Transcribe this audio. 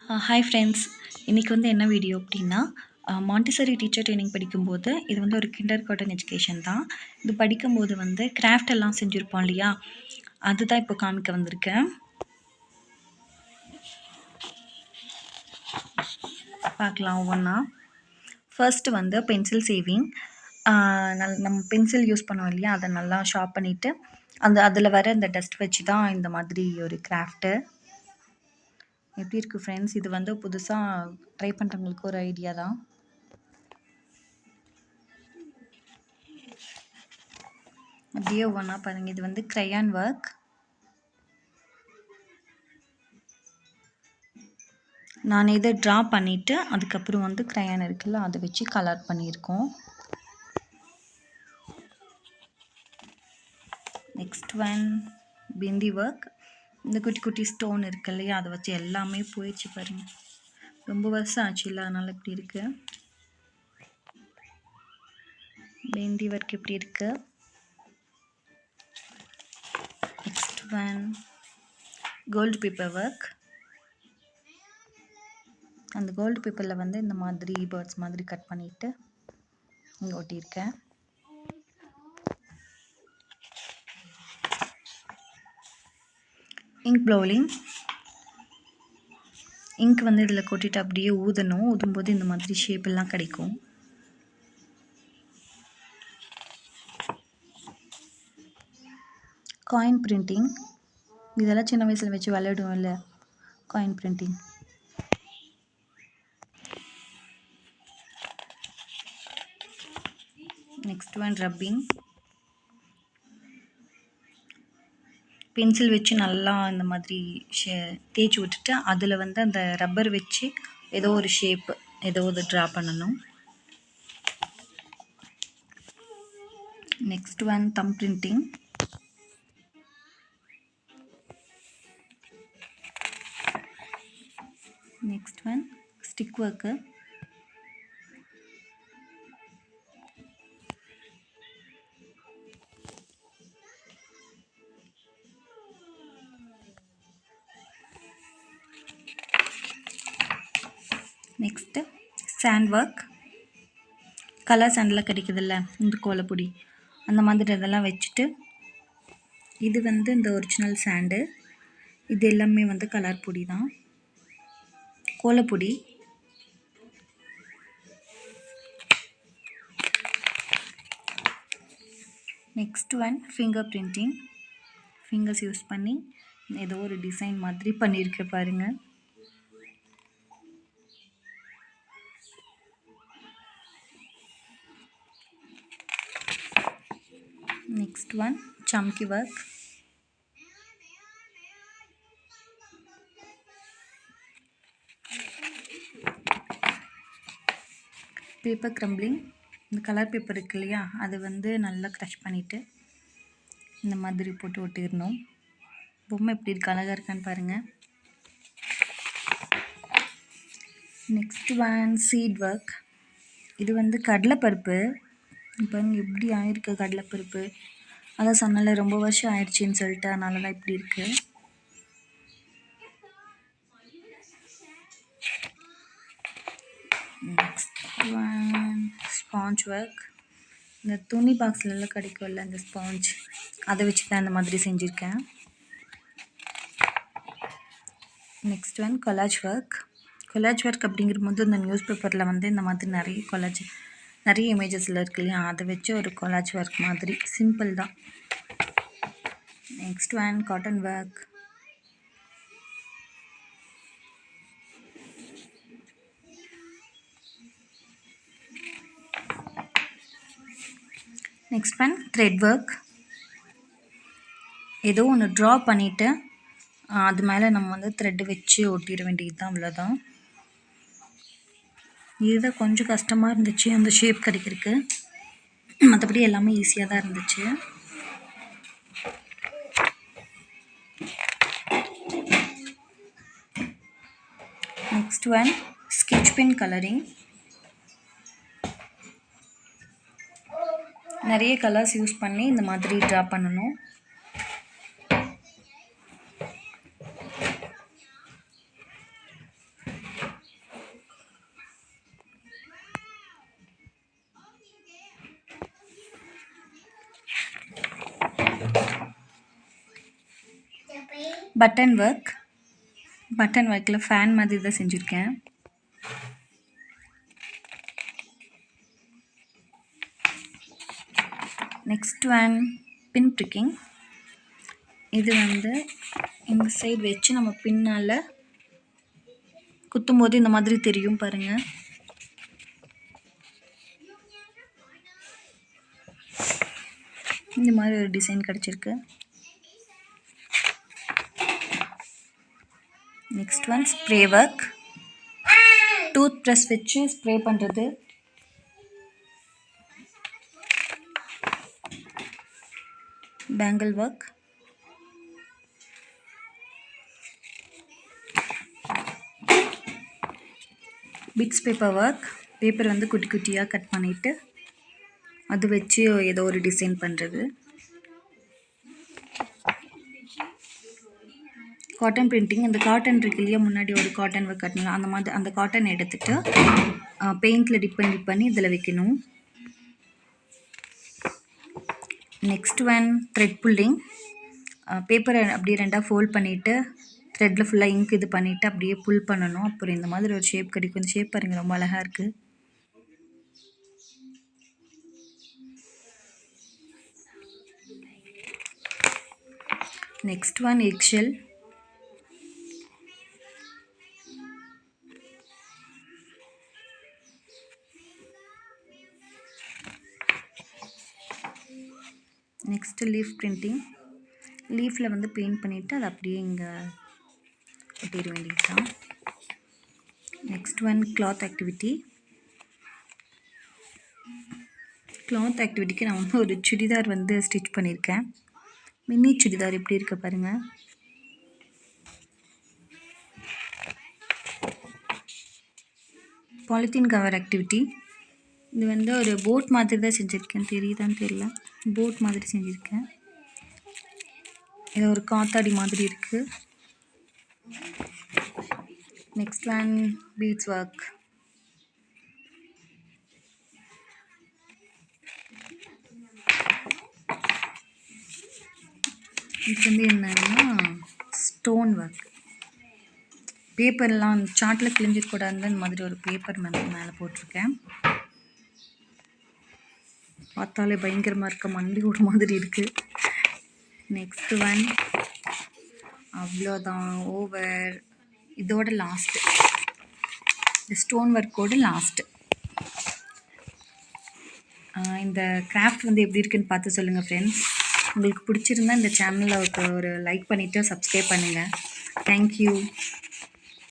Hi friends. இன்றைக்கி வந்து என்ன வீடியோ அப்படின்னா, மாண்டிசரி டீச்சர் ட்ரெயினிங் படிக்கும்போது இது வந்து ஒரு கிண்டர் கார்டன் எஜுகேஷன் தான். இது படிக்கும்போது வந்து கிராஃப்ட் எல்லாம் செஞ்சுருப்போம் இல்லையா, அதுதான் இப்போ காமிக்க வந்திருக்கேன். பார்க்கலாம் ஒவ்வொன்றா. ஃபர்ஸ்ட்டு வந்து பென்சில் சேவிங். நம்ம பென்சில் யூஸ் பண்ணுவோம் இல்லையா, அதை நல்லா ஷார்ப் பண்ணிவிட்டு அதில் வர அந்த டஸ்ட் வச்சு தான் இந்த மாதிரி ஒரு கிராஃப்ட்டு. எப்படி இருக்குது ஃப்ரெண்ட்ஸ்? இது வந்து புதுசாக ட்ரை பண்ணுறவங்களுக்கு ஒரு ஐடியா தான். அப்படியே ஒவ்வொன்றா பாருங்கள். இது வந்து க்ரையான் ஒர்க். நான் இதை ட்ரா பண்ணிவிட்டு அதுக்கப்புறம் வந்து க்ரையான் இருக்குல்ல, அதை வச்சு கலர் பண்ணியிருக்கோம். நெக்ஸ்ட் ஒன் பிந்தி ஒர்க். இந்த குட்டி குட்டி ஸ்டோன் இருக்கு இல்லையா, அதை வச்சு எல்லாமே போயிடுச்சு பாருங்கள். ரொம்ப வருஷம் ஆச்சு இல்லை, அதனால் இப்படி இருக்குது. பிந்தி ஒர்க் இப்படி இருக்கு. Next one gold paper work. அந்த கோல்டு பேப்பரில் வந்து இந்த மாதிரி பேர்ட்ஸ் மாதிரி கட் பண்ணிவிட்டு இங்கே ஒட்டியிருக்கேன். Ink blowing. இங்க் வந்து இதில் கொட்டிட்டு அப்படியே ஊதணும். ஊதும்போது இந்த மாதிரி ஷேப் எல்லாம் கிடைக்கும். Coin printing. இதெல்லாம் சின்ன வயசில் வச்சு விளையாடுவோம் இல்லை, coin printing. Next one rubbing. Pencil வச்சு நல்லா இந்த மாதிரி தேய்ச்சி விட்டுட்டு அதில் வந்து அந்த ரப்பர் வச்சு ஏதோ ஒரு ஷேப்பு ஏதோ ஒரு ட்ரா பண்ணணும். Next one thumb printing. Next one stick work. Next sand work. Colour சாண்டில் கிடைக்குதில்ல, இந்த கோலப்பொடி அந்த மாதிரி இதெல்லாம் வச்சுட்டு, இது வந்து இந்த ஒரிஜினல் சாண்டு, இது எல்லாமே வந்து கலர் பொடி தான், கோலப்பொடி. Next one finger printing. Fingers use பண்ணி ஏதோ ஒரு டிசைன் மாதிரி பண்ணியிருக்க பாருங்கள். Next one chamki work. Paper crumbling. இந்த கலர் பேப்பர் இருக்கு இல்லையா, அது வந்து நல்லா க்ரஷ் பண்ணிவிட்டு இந்த மாதிரி போட்டு ஒட்டிடணும். பொம்மை எப்படி இருக்கு, அழகாக இருக்கான்னு பாருங்கள். Next one sheet work. இது வந்து கடலைப்பருப்பு. பாருங்கள் எப்படி ஆயிருக்கு கடலைப்பருப்பு. அதான் சொன்னால ரொம்ப வருஷம் ஆயிடுச்சின்னு சொல்லிட்டு, அதனால தான் இப்படி இருக்குது. Next one sponge work. இந்த துணி பாக்ஸ்லலாம் கிடைக்கும்ல இந்த ஸ்பாஞ்ச், அதை வச்சு தான் இந்த மாதிரி செஞ்சுருக்கேன். Next one collage work. Collage work அப்படிங்கிற போது இந்த நியூஸ் பேப்பரில் வந்து இந்த மாதிரி நிறைய இமேஜஸில் இருக்கு இல்லையா, அதை வச்சு ஒரு கொலாஜ் ஒர்க் மாதிரி சிம்பிள் தான். Next one cotton work. Next one thread work. ஏதோ ஒன்று ட்ரா பண்ணிவிட்டு அது மேலே நம்ம வந்து த்ரெட்டு வச்சு ஒட்டிட வேண்டியது தான், அவ்வளோதான். இதுதான் கொஞ்சம் கஷ்டமாக இருந்துச்சு அந்த ஷேப் கிடைக்கிறதுக்கு, மற்றபடி எல்லாமே ஈஸியாக தான் இருந்துச்சு. Next one sketch pen colouring. நிறைய கலர்ஸ் யூஸ் பண்ணி இந்த மாதிரி ட்ரா பண்ணணும். பட்டன் ஒர்க்கில் ஃபேன் மாதிரி தான் செஞ்சுருக்கேன். நெக்ஸ்ட் ஒன் பின் ப்ரிக்கிங். இது வந்து இந்த சைடு வச்சு நம்ம பின்னால் குத்தும்போது இந்த மாதிரி தெரியும் பாருங்கள். இந்த மாதிரி ஒரு டிசைன் கிடச்சிருக்கு. Next one spray work. Tooth brush வச்சு ஸ்ப்ரே பண்ணுறது. Bangle work. Bits paper work. Paper வந்து குட்டி குட்டியாக கட் பண்ணிவிட்டு அது வச்சு ஏதோ ஒரு டிசைன் பண்ணுறது. Cotton printing. இந்த காட்டன் இருக்கு இல்லையா, முன்னாடி ஒரு காட்டன் ஒர்க் கட்டணும், அந்த மாதிரி அந்த காட்டன் எடுத்துகிட்டு பெயிண்டில் டிப் பண்ணி இதில் வைக்கணும். Next one thread pulling. பேப்பரை அப்படியே ரெண்டாக ஃபோல்ட் பண்ணிவிட்டு த்ரெட்டில் ஃபுல்லாக இங்க் இது பண்ணிவிட்டு அப்படியே புல் பண்ணணும். அப்புறம் இந்த மாதிரி ஒரு ஷேப் கிடைக்கும். இந்த ஷேப் பாருங்கள், ரொம்ப அழகாக இருக்குது. Next one excel. Next leaf printing. லீஃபில் வந்து பெயிண்ட் பண்ணிவிட்டு அதை அப்படியே இங்கே ஒட்டிட வேண்டியதுதான். Next one cloth activity. Cloth ஆக்டிவிட்டிக்கு நான் வந்து ஒரு சுடிதார் வந்து ஸ்டிச் பண்ணியிருக்கேன். மினி சுடிதார் எப்படி இருக்க பாருங்கள். Polythene cover activity. இது வந்து ஒரு போட் மாதிரி தான் செஞ்சுருக்கேன், தெரியுதான்னு தெரியல. போட் மாதிரி செஞ்சுருக்கேன். இது ஒரு காத்தாடி மாதிரி இருக்குது. Next one beads work. இது வந்து என்னன்னா ஸ்டோன் ஒர்க். பேப்பர்லாம் சார்ட்டில் கிழிஞ்சிருக்கூடாது, இந்த மாதிரி ஒரு பேப்பர் மேலே போட்டிருக்கேன். பார்த்தாலே பயங்கரமாக இருக்க, மண்டி ஒரு மாதிரி இருக்குது. நெக்ஸ்ட் ஒன் அவ்வளோதான், ஓவர். இதோட லாஸ்ட்டு இந்த ஸ்டோன் ஒர்க்கோட லாஸ்ட்டு. இந்த கிராஃப்ட் வந்து எப்படி இருக்குன்னு பார்த்து சொல்லுங்கள் ஃப்ரெண்ட்ஸ். உங்களுக்கு பிடிச்சிருந்தா இந்த சேனலில் ஒரு லைக் பண்ணிவிட்டு சப்ஸ்கிரைப் பண்ணுங்கள். தேங்க்யூ.